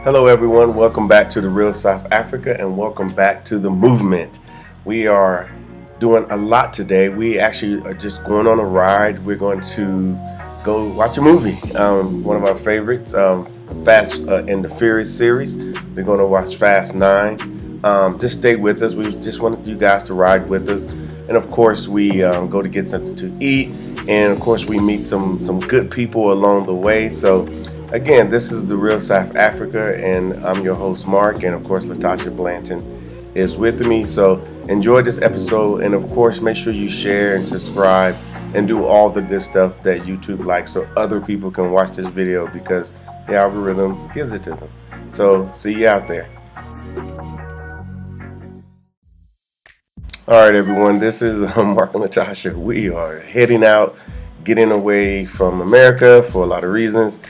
Hello everyone, welcome back to the Real South Africa and welcome back to the movement. We are doing a lot today. We actually are just going on a ride. We're going to go watch a movie, one of our favorites, Fast and the Furious series. We're going to watch Fast 9. Just stay with us. We just wanted you guys to ride with us. And of course we go to get something to eat, and of course we meet some good people along the way. So again, this is the Real South Africa, and I'm your host, Mark, and of course, Latasha Blanton is with me. So enjoy this episode, and of course, make sure you share and subscribe and do all the good stuff that YouTube likes so other people can watch this video because the algorithm gives it to them. So see you out there. All right, everyone, this is Mark and Latasha. We are heading out, getting away from America for a lot of reasons.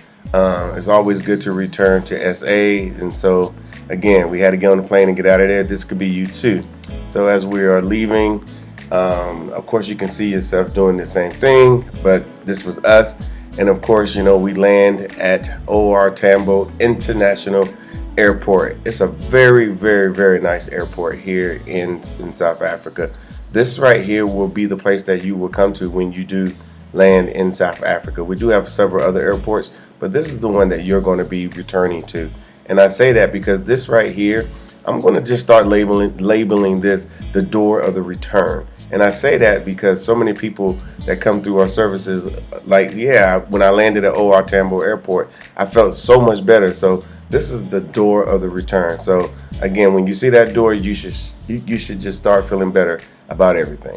It's always good to return to SA, and so again, we had to get on the plane and get out of there. This could be you too. So as we are leaving, of course you can see yourself doing the same thing, but this was us. And of course, you know, we land at OR Tambo International Airport. It's a very, very, very nice airport here in South Africa. This right here will be the place that you will come to when you do land in South Africa. We do have several other airports, but this is the one that you're going to be returning to. And I say that because this right here, I'm going to just start labeling this the door of the return. And I say that because so many people that come through our services, like, yeah, when I landed at OR Tambo Airport, I felt so much better. So this is the door of the return. So again, when you see that door, you should just start feeling better about everything.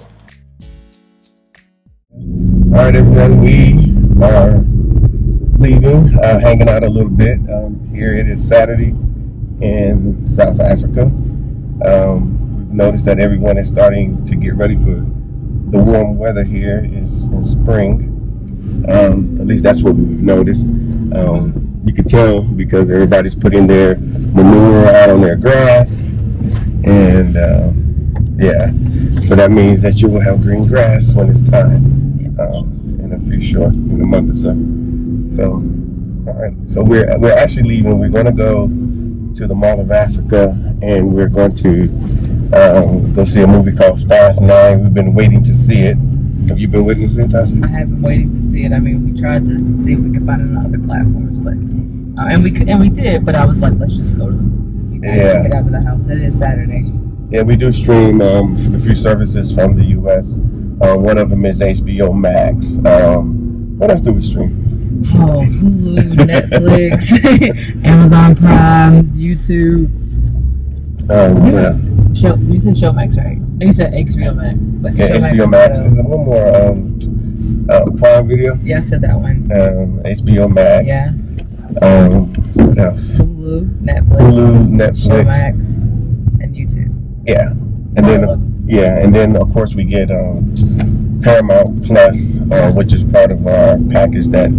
All right, everyone, we are leaving, hanging out a little bit. Here it is Saturday in South Africa. We've noticed that everyone is starting to get ready for the warm weather here in spring. At least that's what we've noticed. You can tell because everybody's putting their manure out on their grass. And yeah, so that means that you will have green grass when it's time. In a month or so. So, all right. So we're actually leaving. We're going to go to the Mall of Africa, and we're going to go see a movie called Fast 9. We've been waiting to see it. Have you been waiting to see it, Tasha? I have been waiting to see it. I mean, we tried to see if we could find it on other platforms, but and we did. But I was like, let's just go to the movies. If you guys get out of the house, it is Saturday. Yeah, we do stream a few services from the U.S. One of them is HBO Max. What else do we stream? Oh, Hulu, Netflix, Amazon Prime, YouTube. What else? You said Showmax, right? You said HBO Max. But yeah, HBO Max. Is one more Prime Video. Yeah, I said that one. HBO Max. Yeah. What else? Hulu, Netflix, Showmax, and YouTube. Yeah, and then of course we get Paramount Plus, which is part of our package that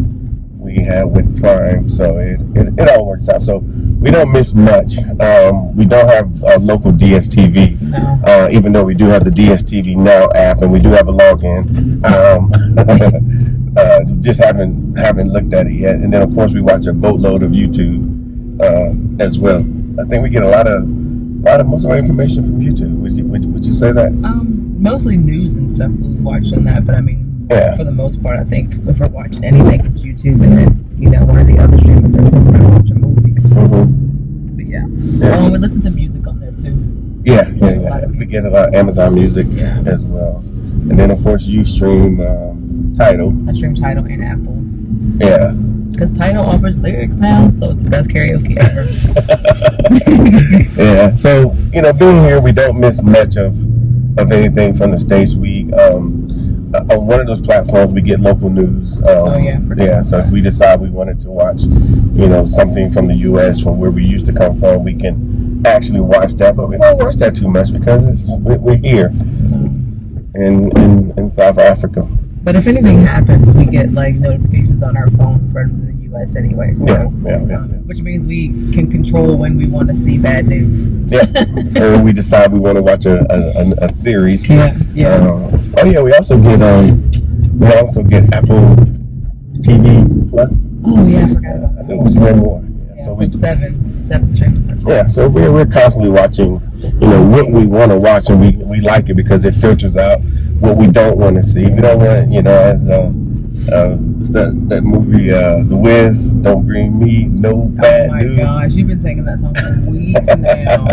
we have with Prime. So it all works out. So we don't miss much. We don't have a local DSTV, no. Even though we do have the DSTV Now app and we do have a login. Just haven't looked at it yet. And then of course we watch a boatload of YouTube as well. I think we get most of our information from YouTube. Would you say that? Mostly news and stuff we watch on that, but I mean, for the most part, I think if we're watching anything, it's YouTube, and then one of the other streaming services we're gonna watch a movie. Mm-hmm. But yeah. We listen to music on there too. Yeah. We get a lot of Amazon Music as well, and then of course you stream Tidal. I stream Tidal and Apple. Yeah. Because Tidal offers lyrics now, so it's the best karaoke ever. Yeah. So being here, we don't miss much of anything from the States. We on one of those platforms we get local news. So if we decide we wanted to watch something from the US, from where we used to come from, we can actually watch that, but we don't watch that too much because we're here in South Africa. But if anything happens, we get like notifications on our phone from the US anyway. So, which means we can control when we want to see bad news. Yeah. Or when we decide we want to watch a series. Yeah. We also get Apple TV Plus. Oh yeah, I forgot about that. It was one more. So 7 7 streaming platforms. Yeah, so we're constantly watching, what we want to watch, and we like it because it filters out what we don't want to see. We don't want, as it's that movie, The Wiz, Don't Bring Me No Bad News. Oh my gosh, you've been taking that song for weeks now.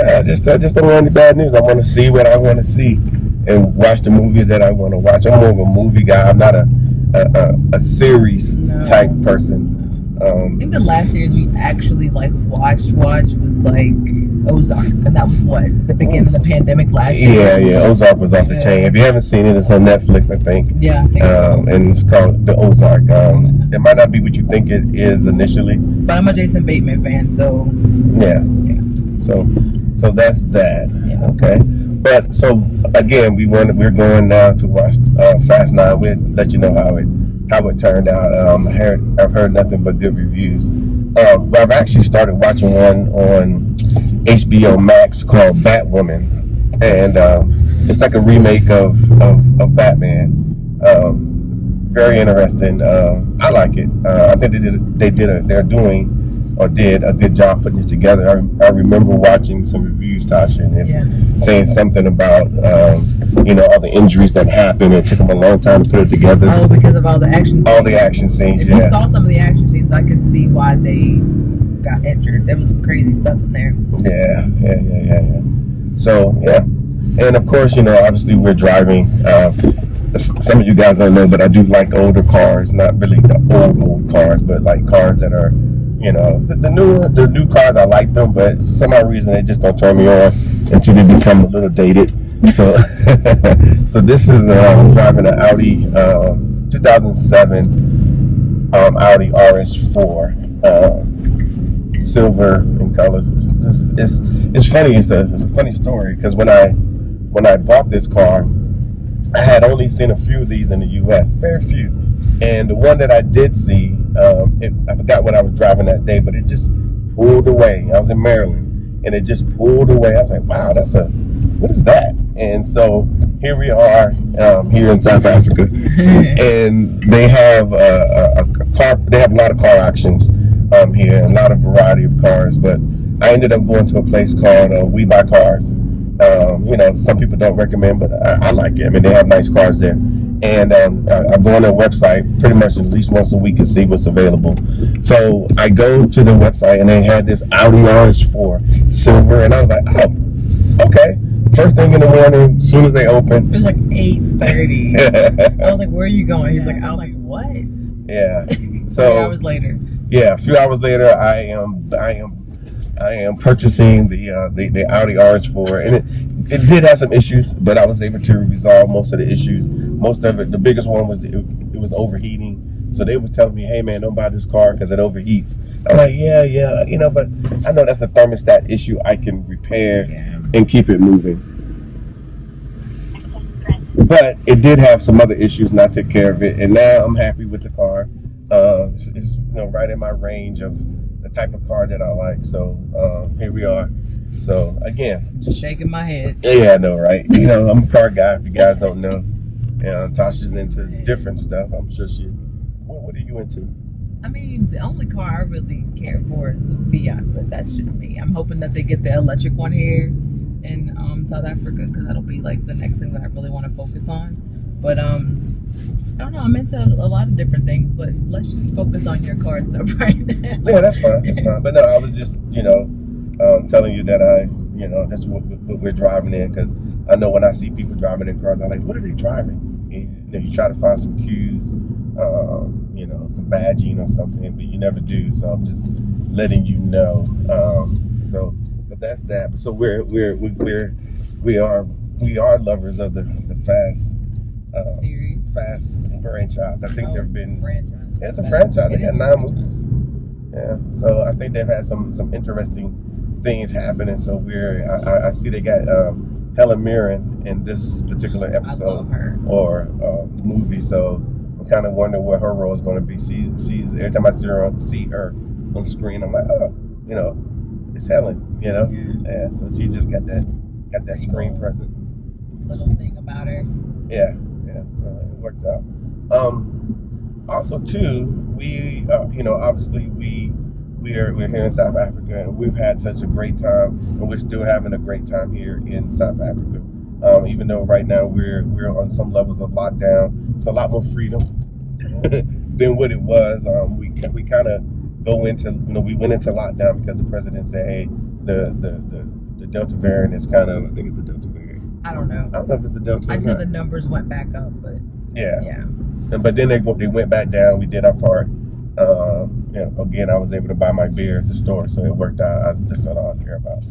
I just don't want any bad news. I want to see what I want to see and watch the movies that I want to watch. I'm more of a movie guy. I'm not a series type person. I think the last series we actually watched was Ozark, and that was the beginning of the pandemic last year. Yeah, Ozark was off the chain. If you haven't seen it, it's on Netflix, I think. Yeah, I think so. And it's called The Ozark. It might not be what you think it is initially, but I'm a Jason Bateman fan, so yeah. So that's that. Yeah. Okay. But so again, we're going now to watch Fast 9. We'll let you know how it turned out. I've heard nothing but good reviews. But I've actually started watching one on HBO Max called Batwoman, and it's like a remake of Batman. Very interesting. I like it. I think they did a good job putting it together. I remember watching some reviews, Tasha, and saying something about all the injuries that happened. It took them a long time to put it together. Oh, because of all the action scenes. All the action scenes, If you saw some of the action scenes, I could see why they got injured. There was some crazy stuff in there. Yeah. So, yeah. And of course, obviously we're driving. Some of you guys don't know, but I do like older cars. Not really the old cars, but like cars that are, the new cars. I like them, but for some odd reason they just don't turn me on until they become a little dated. So, so this is I'm driving an Audi 2007 Audi RS4, silver in color. It's funny. It's a funny story because when I bought this car, I had only seen a few of these in the U.S., very few. And the one that I did see, I forgot what I was driving that day, but it just pulled away. I was in Maryland, and it just pulled away. I was like, wow, what is that? And so here we are here in South Africa, and they have a car. They have a lot of car auctions here, a lot of variety of cars. But I ended up going to a place called We Buy Cars. Some people don't recommend, but I like it. I mean, they have nice cars there. And I go on their website pretty much at least once a week and see what's available. So I go to the website, and they had this Audi RS4 silver, and I was like, oh, okay. First thing in the morning, as soon as they open. It was like 8:30. I was like, where are you going? He's like, I was like, what? Yeah. So 3 hours later. Yeah, a few hours later, I am purchasing the Audi RS4, and it did have some issues, but I was able to resolve most of the issues. Most of it, the biggest one was it was overheating. So they were telling me, "Hey man, don't buy this car because it overheats." I'm like, yeah, but I know that's a thermostat issue I can repair and keep it moving. But it did have some other issues, and I took care of it, and now I'm happy with the car. It's right in my range of the type of car that I like. So here we are. So again, just shaking my head. Yeah, I know, right? I'm a car guy. If you guys don't know, Tasha's into different stuff. I'm sure she. What are you into? I mean, the only car I really care for is a Fiat, but that's just me. I'm hoping that they get the electric one here in South Africa, because that'll be like the next thing that I really want to focus on. But I don't know. I'm into a lot of different things, but let's just focus on your car stuff right now. Yeah, that's fine. That's fine. But no, I was just telling you that that's what we're driving in, because I know when I see people driving in cars, I'm like, what are they driving? And, you try to find some cues, some badging or something, but you never do. So I'm just letting you know. But that's that. So we are lovers of the Fast series. Fast franchise. I think there've been franchise. It's a franchise. They got 9 movies. Yeah. So I think they've had some interesting things happening. So I see they got Helen Mirren in this particular episode or movie. So I'm kind of wondering what her role is going to be. She's every time I see her on screen, I'm like, oh, it's Helen. Yeah. So she just got that screen present. Little thing about her. Yeah. So it worked out. Also, too, we obviously we we're here in South Africa, and we've had such a great time, and we're still having a great time here in South Africa. Even though right now we're on some levels of lockdown, it's a lot more freedom than what it was. We kind of go into, we went into lockdown because the president said, hey, the Delta variant is kind of, I think it's the Delta variant. I don't know. I don't know if it's the Delta. I just know the numbers went back up, but yeah. But then they went back down. We did our part. Again, I was able to buy my beer at the store, so it worked out. That's all I care about.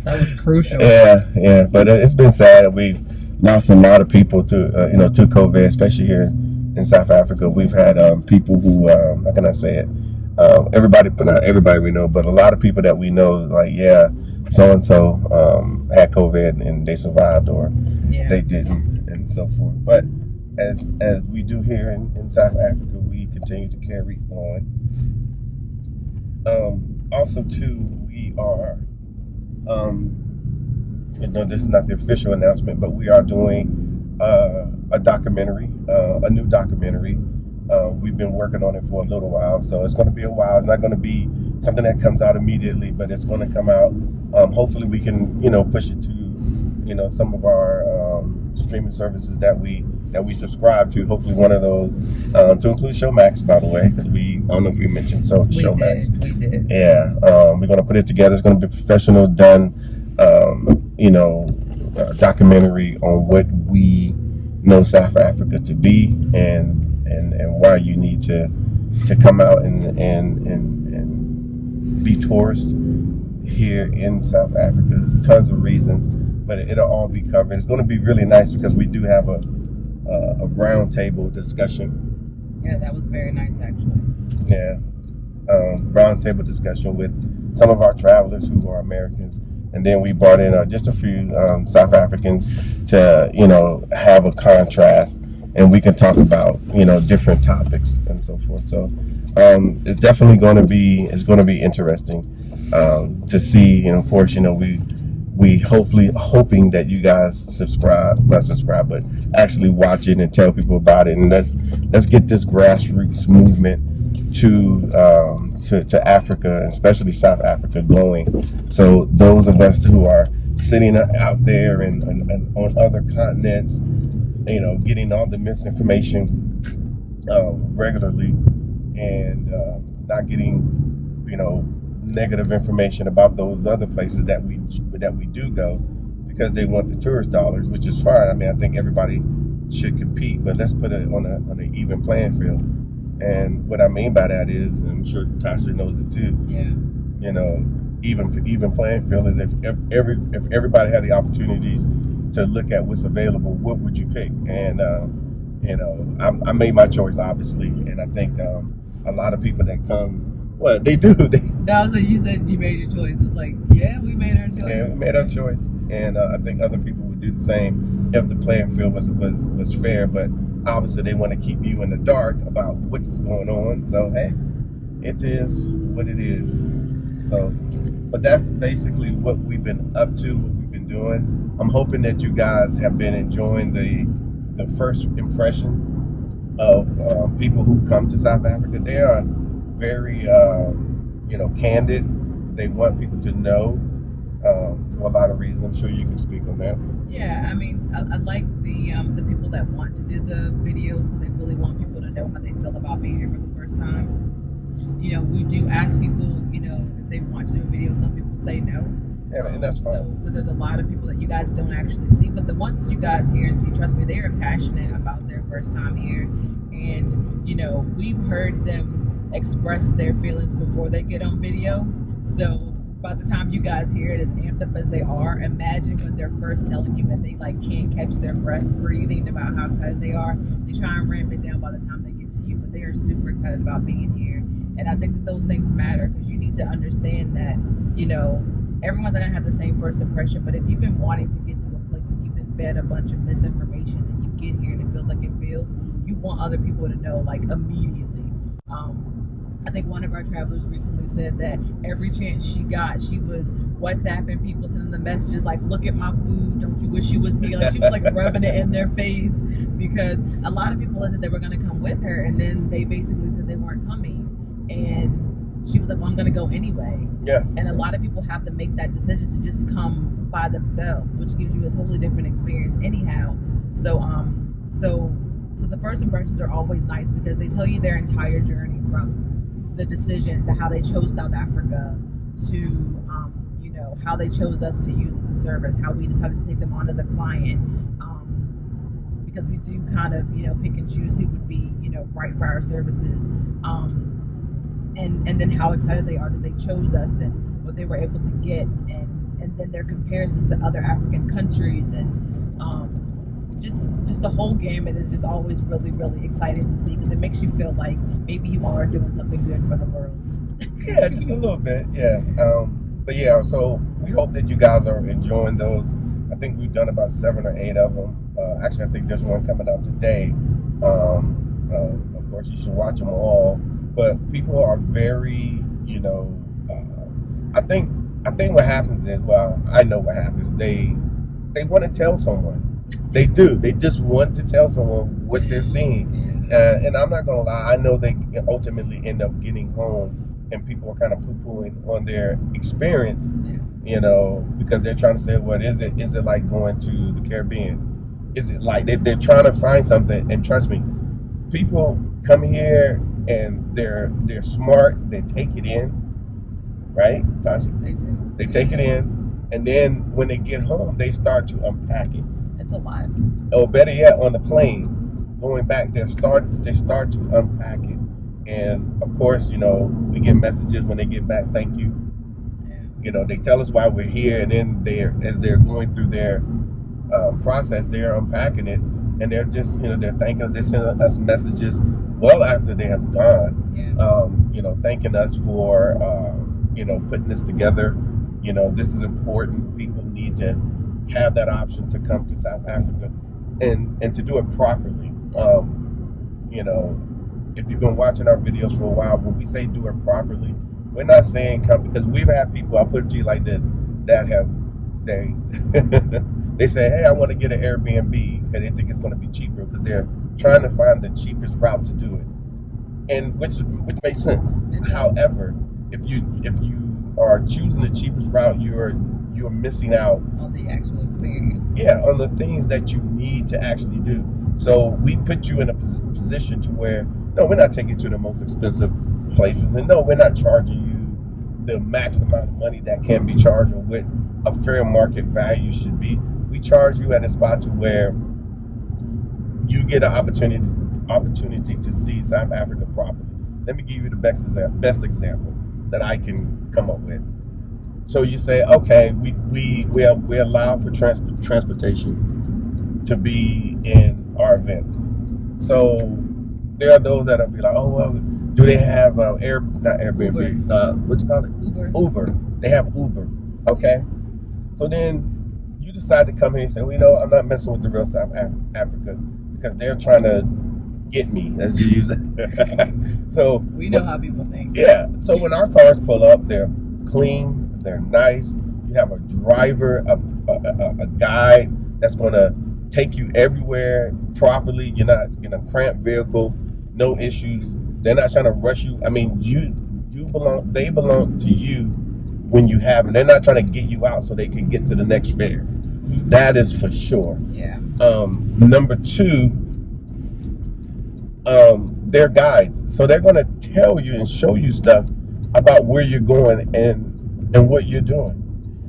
That was crucial. Yeah. But it's been sad. We've lost a lot of people to to COVID, especially here in South Africa. We've had people who, how can I say it? Everybody, but not everybody we know, but a lot of people that we know, like, so and so had COVID and they survived, or they didn't, and so forth. But as we do here in South Africa, we continue to carry on. Also, too, we are, this is not the official announcement, but we are doing a documentary, a new documentary. We've been working on it for a little while, so it's going to be a while. It's not going to be something that comes out immediately, but it's going to come out. Hopefully, we can, push it to, some of our streaming services that we subscribe to. Hopefully, one of those to include Showmax, by the way, because I don't know if we mentioned Showmax. We did. Yeah, we're going to put it together. It's going to be professional, done, documentary on what we know South Africa to be, and why you need to come out and be tourists here in South Africa. Tons of reasons, but it'll all be covered. It's going to be really nice because we do have a round table discussion. Yeah, that was very nice, actually. Yeah, round table discussion with some of our travelers who are Americans, and then we brought in just a few South Africans to have a contrast, and we can talk about different topics and so forth. So it's definitely going to be interesting to see, and of course we hoping that you guys not subscribe, but actually watch it and tell people about it, and let's get this grassroots movement to Africa, especially South Africa, going. So those of us who are sitting out there and on other continents, getting all the misinformation regularly, and not getting negative information about those other places that we do go, because they want the tourist dollars, which is fine. I mean, I think everybody should compete, but let's put it on an even playing field. And what I mean by that is, and I'm sure Tasha knows it too. Yeah. Even playing field is if everybody had the opportunities to look at what's available, what would you pick? And I made my choice, obviously, and I think a lot of people that come, well, they do. No, so you said you made your choice. It's like, yeah, we made our choice. Yeah, we made our choice, and I think other people would do the same if the playing field was fair. But obviously, they want to keep you in the dark about what's going on. So hey, it is what it is. So, but that's basically what we've been up to, what we've been doing. I'm hoping that you guys have been enjoying the first impressions of people who come to South Africa. They are very candid. They want people to know for a lot of reasons. I'm sure you can speak on that. Yeah, I mean, I like the people that want to do the videos, because they really want people to know how they feel about being here for the first time. We do ask people, if they want to do a video. Some people say no. Yeah, and that's fine. So there's a lot of people that you guys don't actually see, but the ones that you guys hear and see, trust me, they are passionate about their first time here, and we've heard them express their feelings before they get on video. So by the time you guys hear it, as amped up as they are, imagine when they're first telling you and they can't catch their breath breathing about how excited they are. They try and ramp it down by the time they get to you, but they are super excited about being here. And I think that those things matter, because you need to understand that everyone's not gonna have the same first impression, but if you've been wanting to get to a place and you've been fed a bunch of misinformation and you get here and it feels like it feels, you want other people to know immediately. I think one of our travelers recently said that every chance she got, she was WhatsApping people, sending them messages like, look at my food, don't you wish you was here? She was rubbing it in their face, because a lot of people said they were going to come with her, and then they basically said they weren't coming. and she was like, well, I'm going to go anyway. Yeah. And a lot of people have to make that decision to just come by themselves, which gives you a totally different experience anyhow. So the first impressions are always nice because they tell you their entire journey from the decision to how they chose South Africa to how they chose us to use as a service, how we decided to take them on as a client, because we do kind of pick and choose who would be right for our services, and then how excited they are that they chose us and what they were able to get, and then their comparisons to other African countries, and just the whole gamut is just always really, really exciting to see because it makes you feel like maybe you are doing something good for the world. Yeah, just a little bit. Yeah. But yeah, so we hope that you guys are enjoying those. I think we've done about 7 or 8 of them. Actually, I think there's one coming out today. Of course, you should watch them all. But people are very, I think what happens is, well, I know what happens. They want to tell someone. They do. They just want to tell someone what they're seeing. And I'm not going to lie. I know they ultimately end up getting home and people are kind of poo-pooing on their experience, because they're trying to say, what is it? Is it like going to the Caribbean? Is it like they're trying to find something? And trust me, people come here and they're smart. They take it in, right, Tasha? They do. They take it in, and then when they get home, they start to unpack it. It's a lot. Or better yet, on the plane, going back, they start to unpack it. And of course, we get messages when they get back, thank you. Yeah. They tell us why we're here, and then as they're going through their process, they're unpacking it, and they're just, they're thanking us. They're sending us messages well after they have gone, thanking us for, putting this together. This is important. People need to have that option to come to South Africa and to do it properly. If you've been watching our videos for a while, when we say do it properly, we're not saying come, because we've had people, I'll put it to you like this, that they say, hey, I want to get an Airbnb because they think it's going to be cheaper because they're trying to find the cheapest route to do it, and which makes sense. However, if you are choosing the cheapest route, you're missing out on the actual experience. Yeah, on the things that you need to actually do. So we put you in a position to where, no, we're not taking you to the most expensive places, and no, we're not charging you the max amount of money that can be charged or what a fair market value should be. We charge you at a spot to where you get an opportunity to see South Africa properly. Let me give you the best example that I can come up with. So you say, okay, we allow for transportation to be in our events. So there are those that'll be like, oh well, do they have not Airbnb? What you call it? Uber. They have Uber. Okay. So then you decide to come here and say, well, I'm not messing with the real South Africa because they're trying to get me, as you use it. So we know how people think. Yeah. So when our cars pull up, they're clean, they're nice. You have a driver, a guide that's going to take you everywhere properly. You're not in a cramped vehicle, no issues. They're not trying to rush you. I mean, they belong to you when you have them. They're not trying to get you out so they can get to the next fair. That is for sure. Yeah. Number 2, they're guides. So they're going to tell you and show you stuff about where you're going and what you're doing.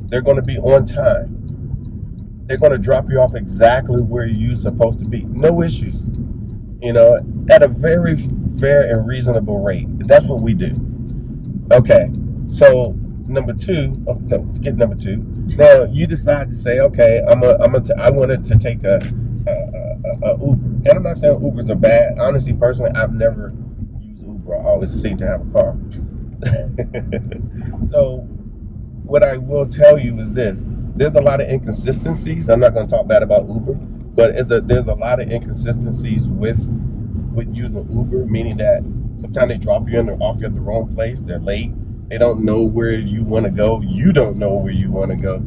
They're going to be on time. They're going to drop you off exactly where you're supposed to be. No issues. At a very fair and reasonable rate. That's what we do. Okay. So number 2, forget number 2. Now you decide to say, okay, I wanted to take a Uber. And I'm not saying Ubers are bad. Honestly, personally, I've never used Uber. I always seem to have a car. So what I will tell you is this. There's a lot of inconsistencies. I'm not going to talk bad about Uber, but there's a lot of inconsistencies with using Uber, meaning that sometimes they drop you off you at the wrong place. They're late. They don't know where you want to go. You don't know where you want to go.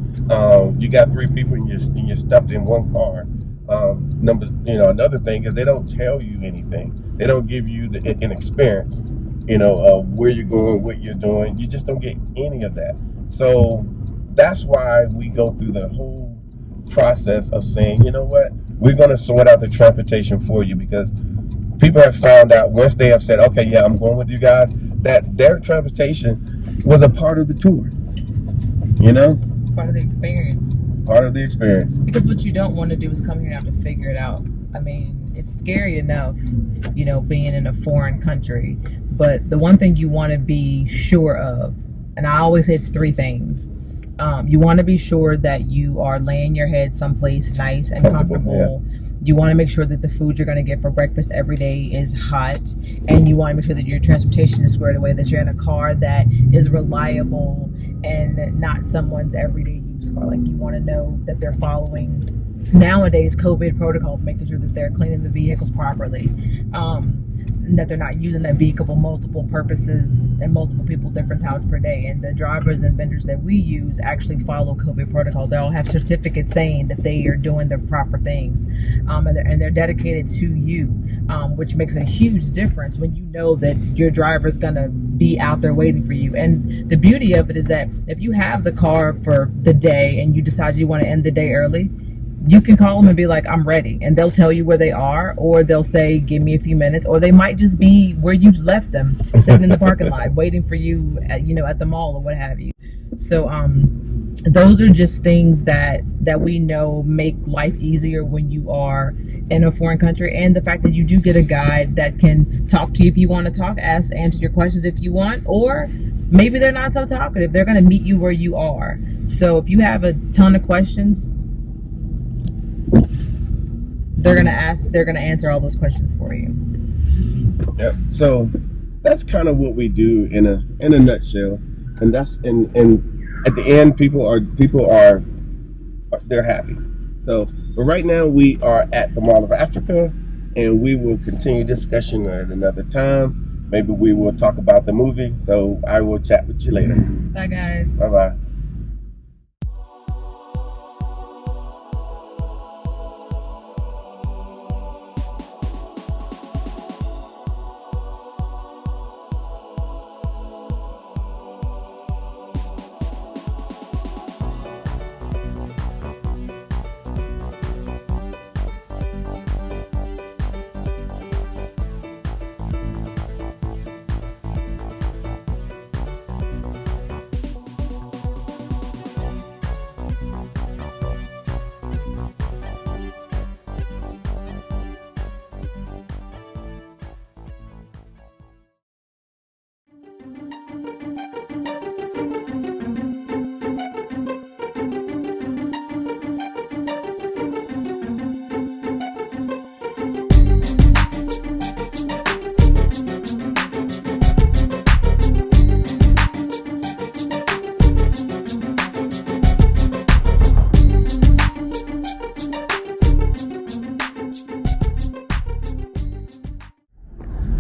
You got 3 people and you're stuffed in one car. Another thing is they don't tell you anything. They don't give you an experience. where you're going, what you're doing. You just don't get any of that. So that's why we go through the whole process of saying, you know what, we're going to sort out the transportation for you, because people have found out once they have said, okay, yeah, I'm going with you guys, that their transportation was a part of the tour. Part of the experience. Part of the experience. Because what you don't want to do is come here and have to figure it out. I mean, it's scary enough, being in a foreign country. But the one thing you want to be sure of, and I always say it's 3 things. You want to be sure that you are laying your head someplace nice and comfortable. Yeah. You want to make sure that the food you're going to get for breakfast every day is hot. And you want to make sure that your transportation is squared away, that you're in a car that is reliable and not someone's everyday use car. Like, you want to know that they're following nowadays COVID protocols, making sure that they're cleaning the vehicles properly, and that they're not using that vehicle for multiple purposes and multiple people different times per day. And the drivers and vendors that we use actually follow COVID protocols. They all have certificates saying that they are doing the proper things, and they're dedicated to you, which makes a huge difference when you know that your driver's gonna be out there waiting for you. And the beauty of it is that if you have the car for the day and you decide you want to end the day early, you can call them and be like, I'm ready. And they'll tell you where they are, or they'll say, give me a few minutes, or they might just be where you left them, sitting in the parking lot, waiting for you at the mall or what have you. So those are just things that we know make life easier when you are in a foreign country. And the fact that you do get a guide that can talk to you if you want to talk, answer your questions if you want, or maybe they're not so talkative. They're going to meet you where you are. So if you have a ton of questions, they're gonna answer all those questions for you. Yep. So that's kind of what we do in a nutshell, and that's and at the end, people are they're happy. So, but right now we are at the Mall of Africa, and we will continue discussion at another time. Maybe we will talk about the movie. So I will chat with you later. Bye, guys. Bye bye.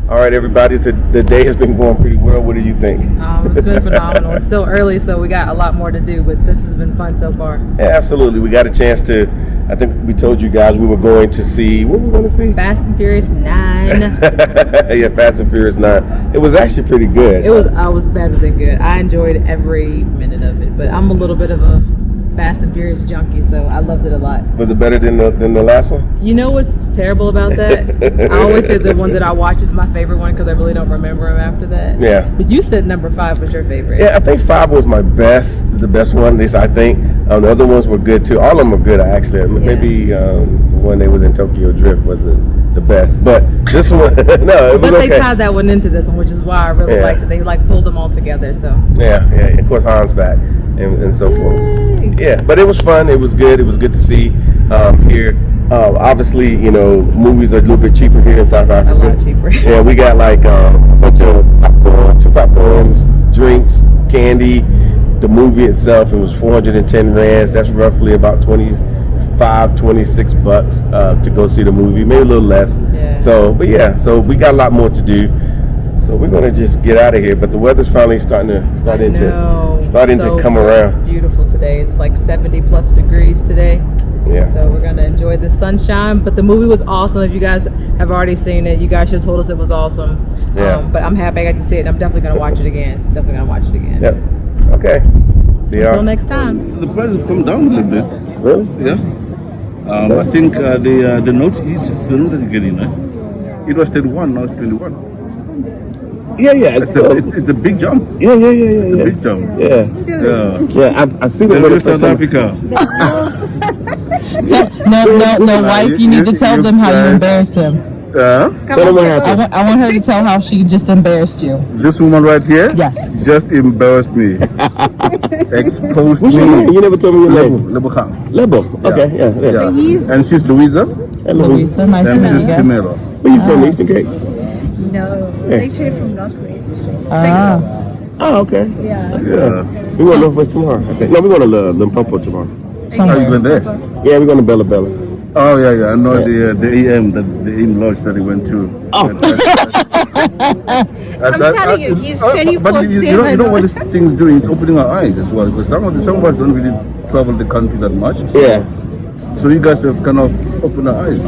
All right, everybody, the day has been going pretty well. What do you think? It's been phenomenal. It's still early, so we got a lot more to do, but this has been fun so far. Yeah, absolutely. We got a chance to, I think we told you guys we were going to see, what were we going to see? Fast and Furious 9. Yeah, Fast and Furious 9. It was actually pretty good. I was better than good. I enjoyed every minute of it, but I'm a little bit of a Fast and Furious junkie, so I loved it a lot. Was it better than the last one? You know what's terrible about that? I always say the one that I watch is my favorite one because I really don't remember them after that. Yeah. But you said number 5 was your favorite. Yeah, I think 5 was my best. Is the best one, at least I think. The other ones were good too. All of them were good, actually. Yeah. Maybe when they was in Tokyo Drift was the best, but this one, no, it was okay. But they tied that one into this one, which is why I really liked it. They pulled them all together. So yeah. Of course, Han's back and so forth. Yeah, but it was fun. It was good. It was good to see here. Obviously, movies are a little bit cheaper here in South Africa. A lot cheaper. Yeah, we got a bunch of popcorn, 2 popcorns, drinks, candy. The movie itself, it was 410 rands. That's roughly about 26 bucks to go see the movie, maybe a little less. Yeah. So we got a lot more to do. So we're gonna just get out of here. But the weather's finally starting to come around. Beautiful today. It's like 70 plus degrees today. Yeah. So we're gonna enjoy the sunshine. But the movie was awesome. If you guys have already seen it, you guys should have told us it was awesome. Yeah. But I'm happy I got to see it. I'm definitely gonna watch it again. Yep. Okay. See y'all. Until next time. The price has come down a little bit. Really? Yeah. I think the note is the note that you're getting, right? It was 31, now it's 21. Yeah. It's a big jump. Yeah. It's a big jump. Yeah. I see the Hello, South Africa. No, wife. You need to tell them how you embarrassed him. Tell them what happened. I want her to tell how she just embarrassed you. This woman right here, Yes. just embarrassed me. Exposed What's your name? me. You never told me your name. Lebo Khan. Lebo. Okay. Yeah. Yeah. And she's Louisa, Louisa, nice to and meet she's you. Camilo. Where you from? Eastern Cape. No, actually from Northwest. Ah. Oh, okay. Yeah. Yeah. We going to Northwest tomorrow. I think. No, we're going to Limpopo tomorrow. Are you been there? Yeah, we're going to Bella Bella. Oh yeah. I know the AM, the AM lodge that he went to. Oh. I'm telling you, he's 24/7. But you know what this thing's doing? It's opening our eyes as well. Because some of us don't really travel the country that much. Yeah. So you guys have kind of opened our eyes.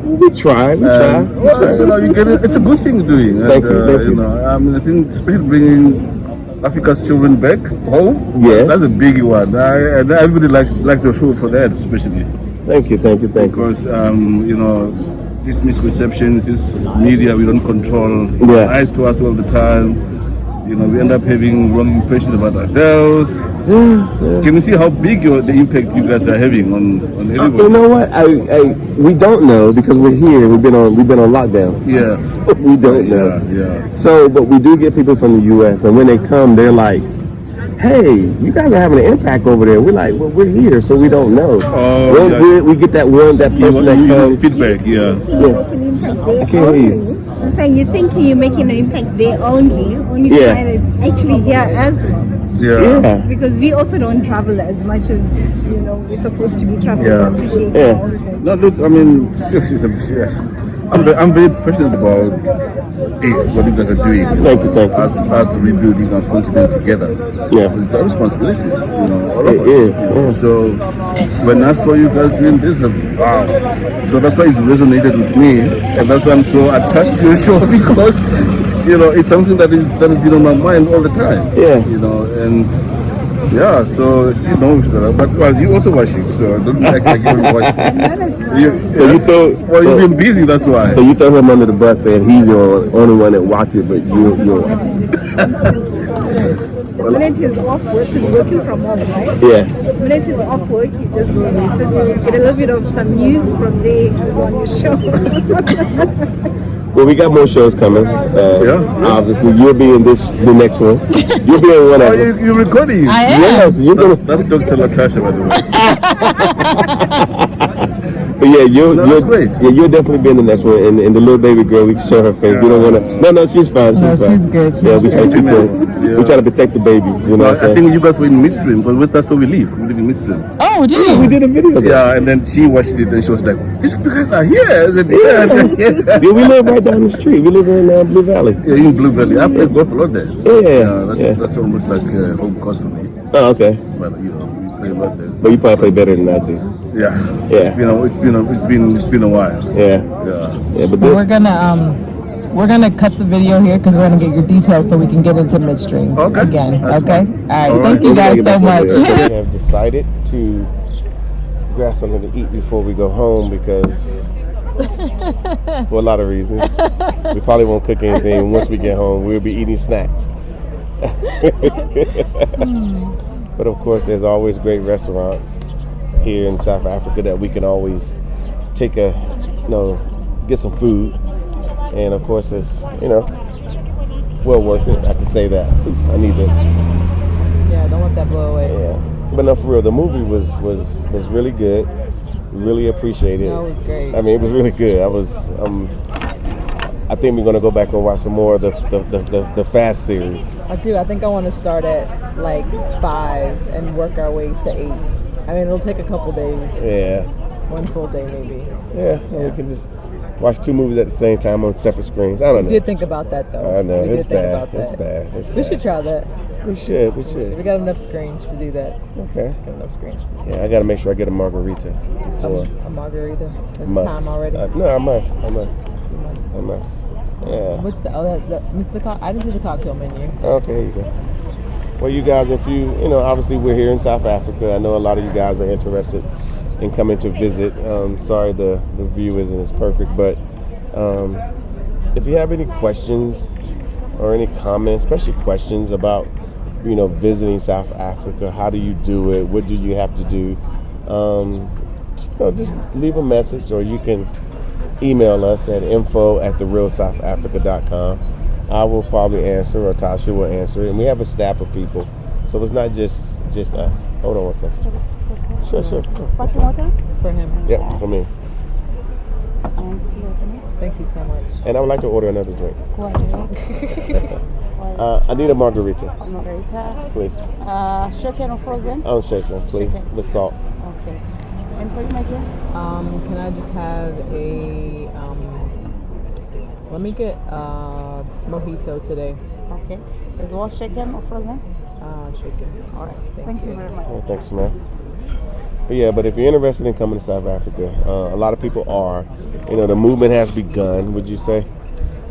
We try. Well, you know, you get it. It's a good thing doing. Thank you. You know, I mean, I think especially bringing Africa's children back home. Yes. That's a biggie one. And everybody likes the show for that, especially. Thank you. Because you know, this misconception, this media we don't control, Yeah. lies to us all the time. You know, we end up having wrong impressions about ourselves. Can you see how big the impact you guys are having on everybody? You know what? We don't know because we're here. We've been on lockdown. Yes. We don't know. Yeah. So, but we do get people from the U.S. and when they come, they're like, "Hey, you guys are having an impact over there." We're like, "Well, we're here, so we don't know." We get that person that comes. Feedback, yeah. I can't hear you. I'm saying you're thinking you're making an impact there only Yeah. find it's actually here as well. Yeah. Because we also don't travel as much as we're supposed to be traveling. Yeah. I appreciate Yeah. all of them. No, look, I mean, seriously, I'm very passionate about this, what you guys are doing. Thank you. Us rebuilding our continent together. Yeah. It's a responsibility, you know, all of It us. is, You know. yeah. So when I saw you guys doing this, wow. So that's why it's resonated with me, and that's why I'm so attached to your show because, you know, it's something that has been on my mind all the time. Yeah. You know, and yeah, so she knows that. But well, you also watch it, so don't act like you don't watch it. So you throw. Well, you've been busy, that's why. So you throw him under the bus, saying he's your only one that watches, but you don't watch it. When it is off work, he's working from home, right? Yeah. When it is off work, he just goes and sits, get a little bit of some news from there, he's on your show. Well, we got more shows coming. Obviously, you'll be in the next one. You'll be in one of them. You're recording? I am. Yes, you're gonna. That's Dr. Latasha, by the way. But yeah, that's great. Yeah, you'll definitely be in the next one. And the little baby girl, we can show her face. We don't want to. No, she's fine. No, fine. she's good. Yeah, we try to keep her. Yeah. We try to protect the babies. You know what I'm I saying? think you guys were in midstream, but that's where we live. We live in midstream. Oh, do We you? did a video. There. Yeah, and then she watched it and she was like, "These guys are here." I said, Yeah, we live right down the street. We live in Blue Valley. Yeah, in Blue Valley. I play golf a lot there. That's almost like home course for me. Oh, okay. But you know, we play a lot there. But you probably play better than I do. Yeah. Yeah. It's been a while. Yeah. But We're gonna cut the video here because we're gonna get your details so we can get into midstream again. That's Okay. fine. All right. Thank you guys so much. We have decided to grab something to eat before we go home because for a lot of reasons. We probably won't cook anything. Once we get home, we'll be eating snacks. But of course, there's always great restaurants here in South Africa that we can always take get some food. And of course, it's, well worth it. I can say that. Oops, I need this. Yeah, don't let that blow away. Yeah. But no, for real, the movie was really good. Really appreciate it. No, it was great. I mean, it was really good. I think we're gonna go back and watch some more of the Fast series. I do. I think I want to start at like 5 and work our way to 8. I mean, it'll take a couple days. Yeah. One full day, maybe. Yeah. We can just watch 2 movies at the same time on separate screens. I don't know. I did think about that though. I know. We It's did think bad. about that. It's bad. We should try that. We should. We got enough screens to do that. Okay. Got enough screens. Yeah, I got to make sure I get a margarita. A margarita. Is Must. time already? No, I must. You must. Yeah. What's the? I didn't see the cocktail menu. Okay, here you go. Well, you guys, if you obviously we're here in South Africa. I know a lot of you guys are interested in coming to visit. Sorry the view isn't as perfect, but if you have any questions or any comments, especially questions about visiting South Africa, how do you do it? What do you have to do? Just leave a message, or you can email us at info@therealsouthafrica.com. I will probably answer, or Tasha will answer it. And we have a staff of people, so it's not just us. Hold on one second. Sure. Sparkling water? For him. Yep, for me. And still to me. Thank you so much. And I would like to order another drink. Go ahead. I need a margarita, Margarita. please. Shaken or frozen? Oh, shaken, please, Shaken. with salt. Okay. And for you, my dear? Can I just have a let me get mojito today. Okay. Is one shaken or frozen? Shaken. All right. Thank you very much. Yeah, thanks, man. But if you're interested in coming to South Africa, a lot of people are. The movement has begun. Would you say?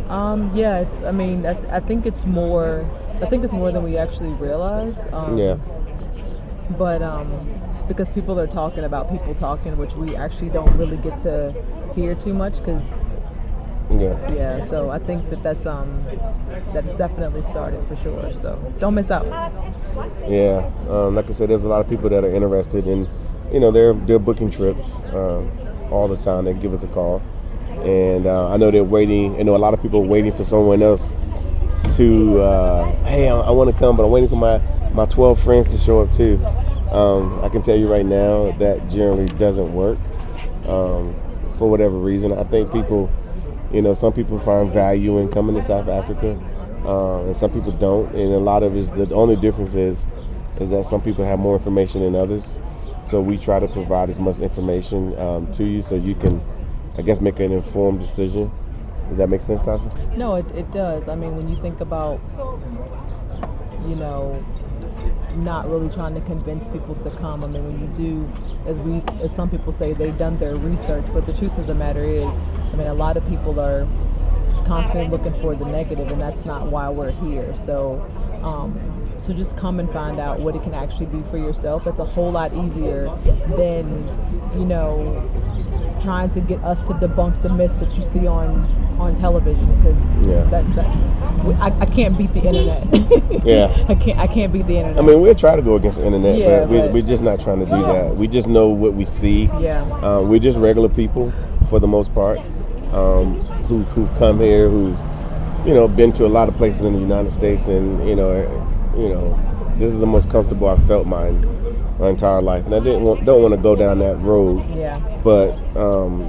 Yeah. I think it's more. I think it's more than we actually realize. But because people are talking about people talking, which we actually don't really get to hear too much, because. Yeah. So I think that's definitely started for sure. So don't miss out. Yeah. Like I said, there's a lot of people that are interested in. They're booking trips all the time. They give us a call, and I know they're waiting. A lot of people are waiting for someone else to. Hey, I want to come, but I'm waiting for my 12 friends to show up too. I can tell you right now that generally doesn't work for whatever reason. I think people, some people find value in coming to South Africa, and some people don't. And a lot of it is the only difference is that some people have more information than others. So we try to provide as much information to you so you can, I guess, make an informed decision. Does that make sense, Tasha? No, it does. I mean, when you think about, not really trying to convince people to come. I mean, when you do, as some people say, they've done their research, but the truth of the matter is, a lot of people are constantly looking for the negative, and that's not why we're here. So just come and find out what it can actually be for yourself. It's a whole lot easier than, trying to get us to debunk the myths that you see on television, because I can't beat the internet. I can't beat the internet. We'll try to go against the internet, but we're just not trying to do that. We just know what we see. We're just regular people for the most part, who've come here, who've been to a lot of places in the United States, and this is the most comfortable I've felt my entire life, and I don't want to go down that road. But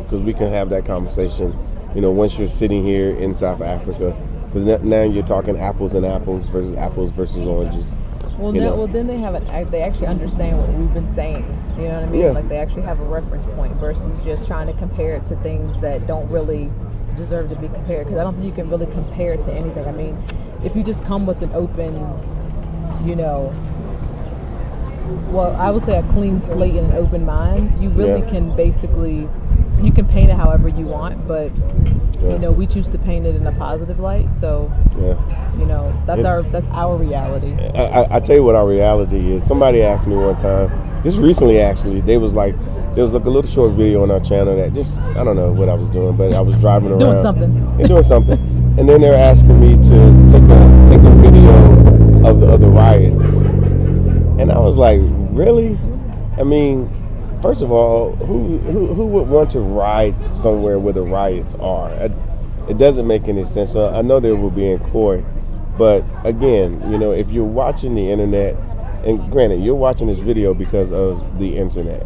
because we can have that conversation, once you're sitting here in South Africa, because now you're talking apples versus oranges. Well, then they actually understand what we've been saying. You know what I mean? Yeah. Like, they actually have a reference point versus just trying to compare it to things that don't really deserve to be compared. Because I don't think you can really compare it to anything. I mean, if you just come with an open, well, I would say a clean slate and an open mind, you really can basically, you can paint it however you want, but we choose to paint it in a positive light. So that's our reality. I tell you what our reality is. Somebody asked me one time, just recently actually, there was like a little short video on our channel that just, I don't know what I was doing, but I was driving around doing something, and then they're asking me to take a video of the riots, and I was like, really? I mean, first of all, who would want to ride somewhere where the riots are? It doesn't make any sense. So I know they will be in court, but again, if you're watching the internet, and granted, you're watching this video because of the internet.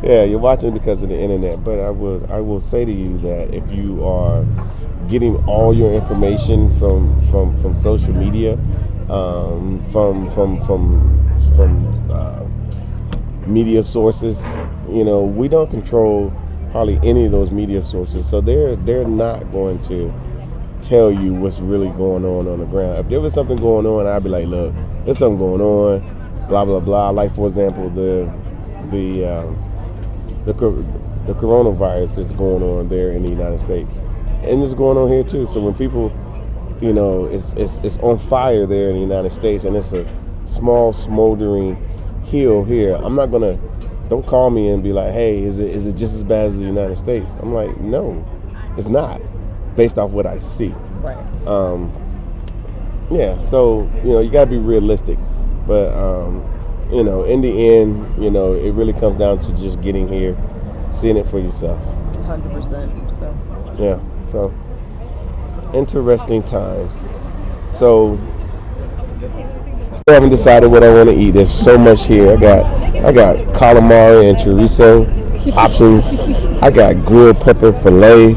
You're watching because of the internet. But I will say to you that if you are getting all your information from social media, from media sources, we don't control hardly any of those media sources, so they're not going to tell you what's really going on the ground. If there was something going on, I'd be like, look, there's something going on, blah blah blah. Like for example, the coronavirus is going on there in the United States, and it's going on here too. So when people, it's on fire there in the United States, and it's a small smoldering hill here. Don't call me and be like, hey, is it just as bad as the United States? I'm like, no, it's not, based off what I see. Right. Yeah. So you gotta be realistic, but in the end, it really comes down to just getting here, seeing it for yourself. 100%. So. Yeah. So interesting times. So I still haven't decided what I want to eat. There's so much here. I got calamari and chorizo options. I got grilled pepper filet.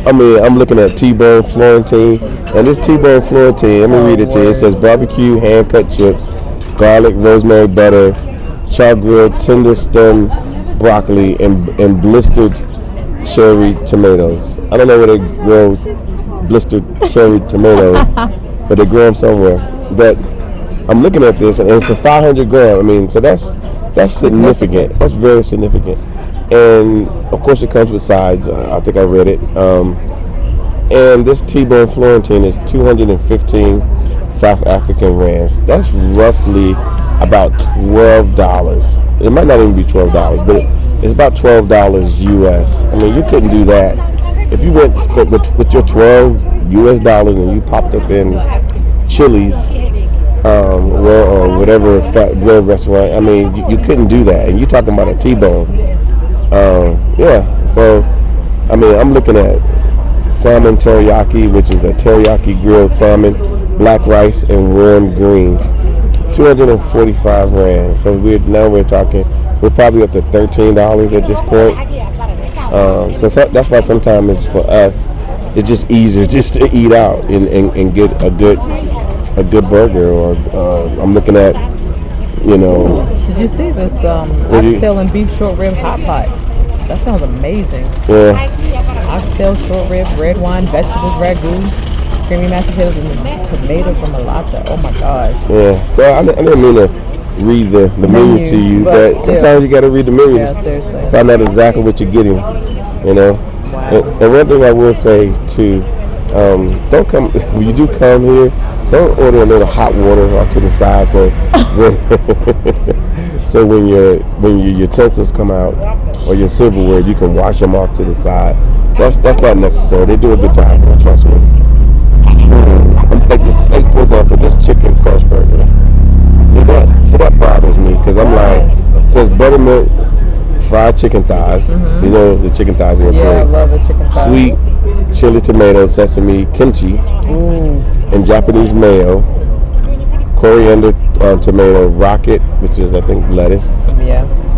I'm looking at T-bone Florentine, and this T-bone Florentine, let me read it to you. It says barbecue hand cut chips, garlic, rosemary, butter, char grilled tender stem broccoli, and blistered cherry tomatoes. I don't know where they grow blistered cherry tomatoes, but they grow them somewhere. But I'm looking at this, and it's a 500 gram. I mean, so that's significant. That's very significant. And of course, it comes with sides. I think I read it. And this T-bone Florentine is 215 South African rands. That's roughly about $12. It might not even be $12, but it's about $12 US. I mean, you couldn't do that if you went with your $12 US and you popped up in Chili's. Or whatever fat grill restaurant. I mean, you couldn't do that. And you're talking about a T-bone. Yeah. So, I mean, I'm looking at salmon teriyaki, which is a teriyaki grilled salmon, black rice, and warm greens. 245 rand. So we're talking. We're probably up to $13 at this point. So that's why sometimes it's for us. It's just easier just to eat out and get a good burger, or I'm looking at, Did you see this? Oxtail and beef short rib hot pot. That sounds amazing. Yeah. Oxtail, short rib, red wine, vegetables, ragu, creamy mashed potatoes, and tomato gramalata. Oh my gosh. Yeah. So I didn't mean to read the menu to you, but sometimes you got to read the menu. Yeah, seriously. Find out exactly what you're getting. Wow. And one thing I will say too, don't come when you do come here. Don't order a little hot water off to the side, so when your utensils come out or your silverware, you can wash them off to the side. That's not necessary. They do a good job. Trust me. Like for example, this chicken crust burger. See that bothers me because I'm like, it says buttermilk fried chicken thighs. Mm-hmm. So the chicken thighs are great. Yeah, I love the chicken thighs. Sweet chili tomato, sesame, kimchi. And Japanese mayo, coriander, tomato, rocket, which is I think lettuce,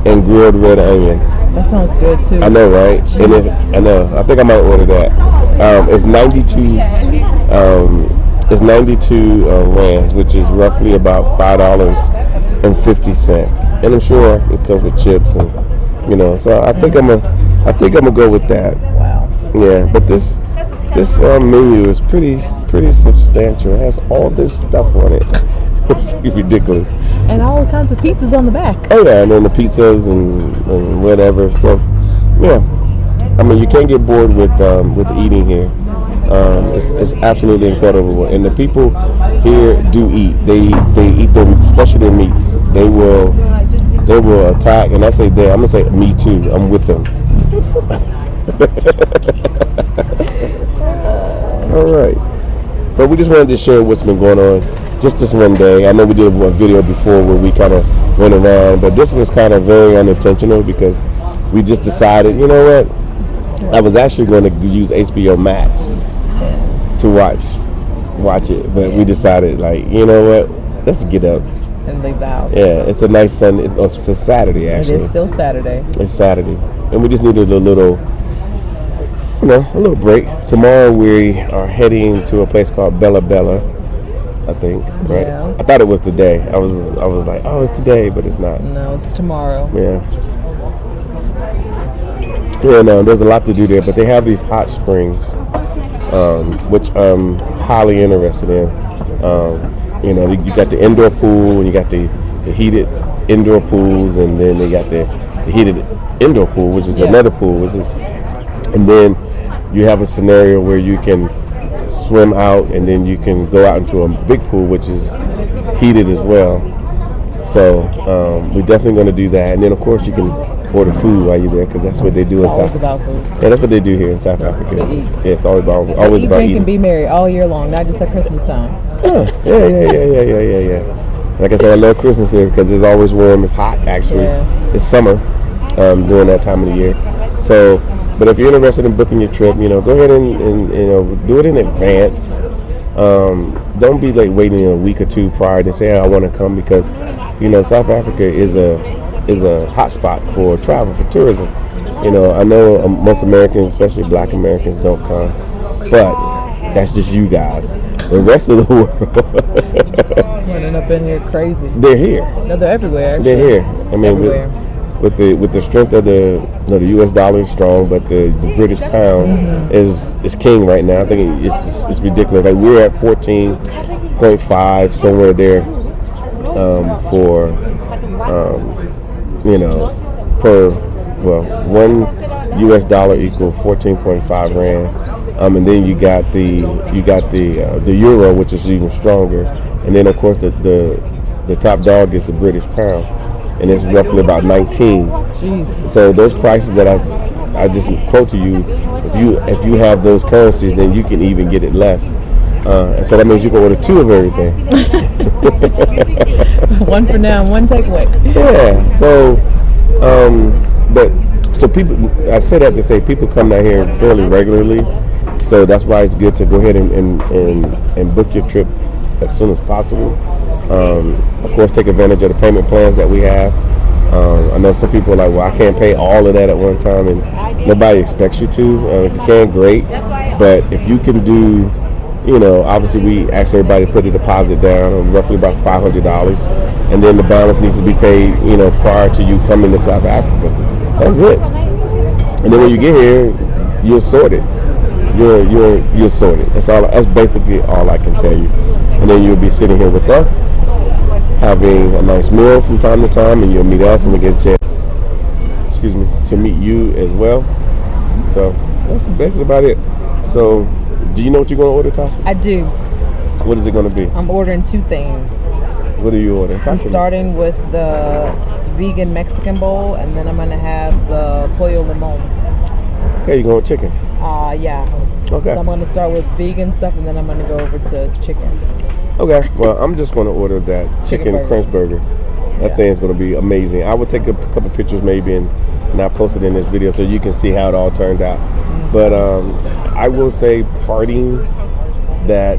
and grilled red onion. That sounds good too. I know, right? And I know. I think I might order that. It's 92. It's 92 rands, which is roughly about $5.50, and I'm sure it comes with chips and So I think I'm gonna go with that. Wow. Yeah, but this menu is pretty substantial. It has all this stuff on it. It's ridiculous. And all kinds of pizzas on the back. Oh yeah, and then the pizzas and whatever. So yeah, I mean you can't get bored with eating here. It's absolutely incredible, and the people here do eat. They eat them, especially their meats. They will attack, and I say they. I'm gonna say me too. I'm with them. All right, but we just wanted to share what's been going on just this one day. I know we did a video before where we kind of went around, but this was kind of very unintentional because we just decided, you know what? I was actually going to use HBO Max to watch it, but we decided, like, you know what? Let's get up and leave the house. Yeah, it's a nice Sunday. It's a Saturday actually. It is still Saturday. It's Saturday, and we just needed a little break. Tomorrow we are heading to a place called Bella Bella, I think, right? Yeah. I thought it was today. I was like, oh, it's today, but it's not. No, it's tomorrow. Yeah. Yeah, no, there's a lot to do there, but they have these hot springs which I'm highly interested in. You got the indoor pool and you got the heated indoor pools, and then they got the heated indoor pool, which is another pool, and then you have a scenario where you can swim out, and then you can go out into a big pool, which is heated as well. So we're definitely going to do that, and then of course you can order food while you're there, because that's what they do in South. About food. Yeah, that's what they do here in South Africa. Yeah, it's always about Drink eating. and be merry all year long, not just at Christmas time. Yeah. Like I said, I love Christmas here because it's always warm. It's hot, actually. Yeah. It's summer during that time of the year. So, but if you're interested in booking your trip, go ahead and do it in advance. Don't be like waiting a week or two prior to say, hey, I want to come, because South Africa is a hot spot for travel, for tourism. I know most Americans, especially Black Americans, don't come, but that's just you guys. The rest of the world running up in here crazy. They're here. No, they're everywhere. Actually. They're here. I mean, with the strength of the U.S. dollar is strong, but the British pound is king right now. I think it's ridiculous. Like, we're at 14.5 somewhere there for per one U.S. dollar equal 14.5 rand. And then you got the euro, which is even stronger, and then of course the top dog is the British pound, and it's roughly about 19. Jeez. So those prices that I just quote to you, if you have those currencies, then you can even get it less. And so that means you can order two of everything. One for now and one takeaway. Yeah. So people, I say that to say people come down here fairly regularly. So that's why it's good to go ahead and book your trip as soon as possible. Of course, take advantage of the payment plans that we have. I know some people are like, well, I can't pay all of that at one time, and nobody expects you to. If you can, great. But if you can do, obviously we ask everybody to put a deposit down of roughly about $500, and then the balance needs to be paid, prior to you coming to South Africa. That's it. And then when you get here, you're sorted. You're sorted. That's basically all I can tell you. And then you'll be sitting here with us, having a nice meal from time to time, and you'll meet us, and we get a chance, to meet you as well. So that's about it. So, do you know what you're going to order, Tasha? I do. What is it going to be? I'm ordering two things. What are you ordering? I'm starting with the vegan Mexican bowl, and then I'm going to have the pollo limon. Okay, you're going with chicken? Yeah. Okay. So I'm going to start with vegan stuff, and then I'm going to go over to chicken. Okay. Well, I'm just going to order that chicken crunch burger. That thing is going to be amazing. I will take a couple pictures maybe and I'll post it in this video so you can see how it all turned out. But I will say, parting, that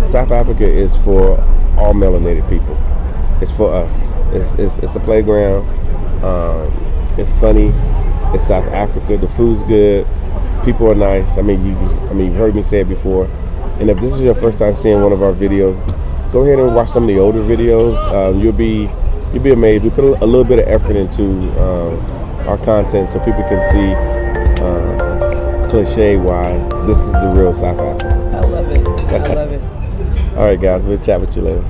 South Africa is for all melanated people. It's for us. It's a playground. It's sunny. It's South Africa. The food's good. People are nice. I mean, you've heard me say it before. And if this is your first time seeing one of our videos, go ahead and watch some of the older videos. You'll be amazed. We put a little bit of effort into our content so people can see, cliche-wise, this is the real South Africa. I love it. I love it. All right, guys. We'll chat with you later.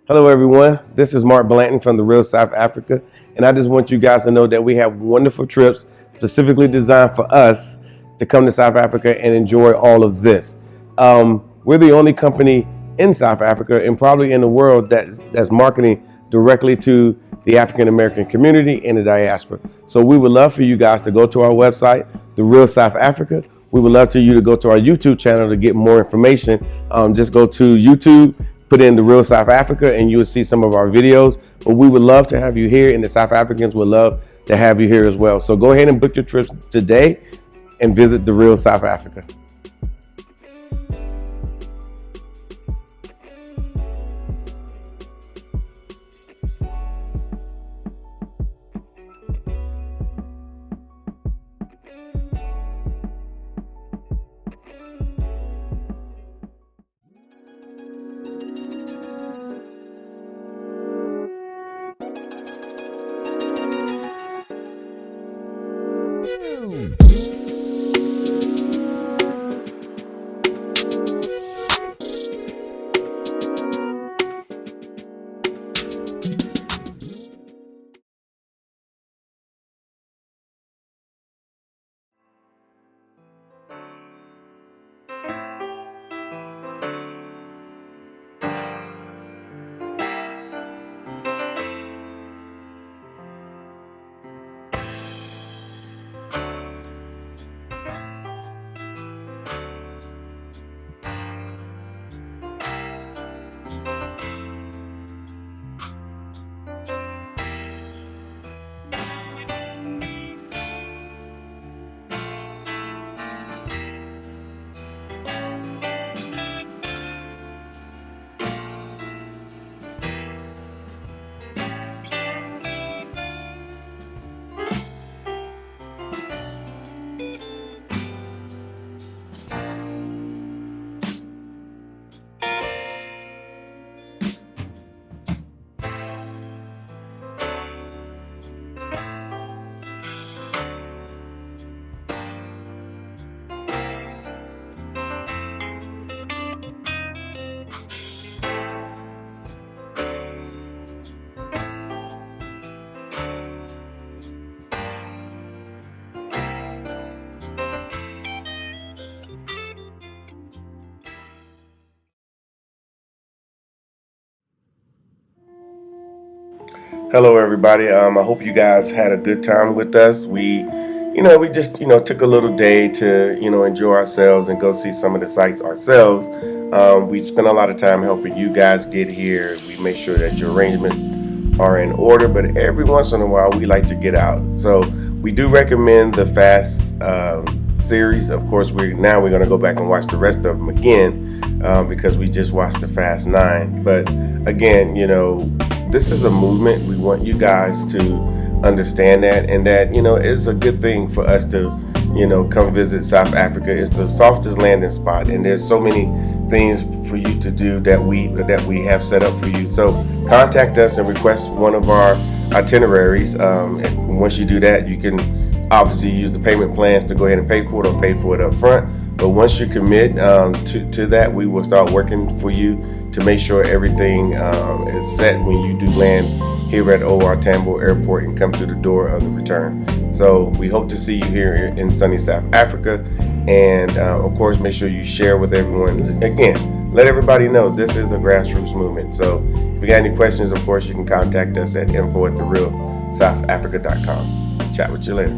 Hello, everyone. This is Mark Blanton from The Real South Africa, and I just want you guys to know that we have wonderful trips specifically designed for us to come to South Africa and enjoy all of this. We're the only company in South Africa and probably in the world that's marketing directly to the African American community and the diaspora. So we would love for you guys to go to our website, The Real South Africa. We would love for you to go to our YouTube channel to get more information. Just go to YouTube, put in The Real South Africa, and you will see some of our videos. But we would love to have you here, and the South Africans would love to have you here as well. So go ahead and book your trips today and visit The Real South Africa. Hello, everybody. I hope you guys had a good time with us. We just, took a little day to, enjoy ourselves and go see some of the sites ourselves. We spent a lot of time helping you guys get here. We make sure that your arrangements are in order, but every once in a while we like to get out. So we do recommend the Fast series. Of course, we're going to go back and watch the rest of them again because we just watched the Fast 9. But again, this is a movement. We want you guys to understand that, and that it's a good thing for us to come visit South Africa. It's the softest landing spot, and there's so many things for you to do that we have set up for you. So contact us and request one of our itineraries. And once you do that, you can obviously use the payment plans to go ahead and pay for it or pay for it up front. But once you commit to that, we will start working for you to make sure everything is set when you do land here at OR Tambo Airport and come through the door of the return. So we hope to see you here in sunny South Africa. And of course, make sure you share with everyone. Again, let everybody know this is a grassroots movement. So if you got any questions, of course, you can contact us at info@therealsouthafrica.com. Chat with you later.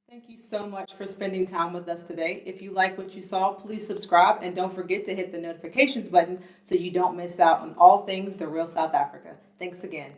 Thank you so much for spending time with us today. If you like what you saw, please subscribe and don't forget to hit the notifications button so you don't miss out on all things The Real South Africa. Thanks again.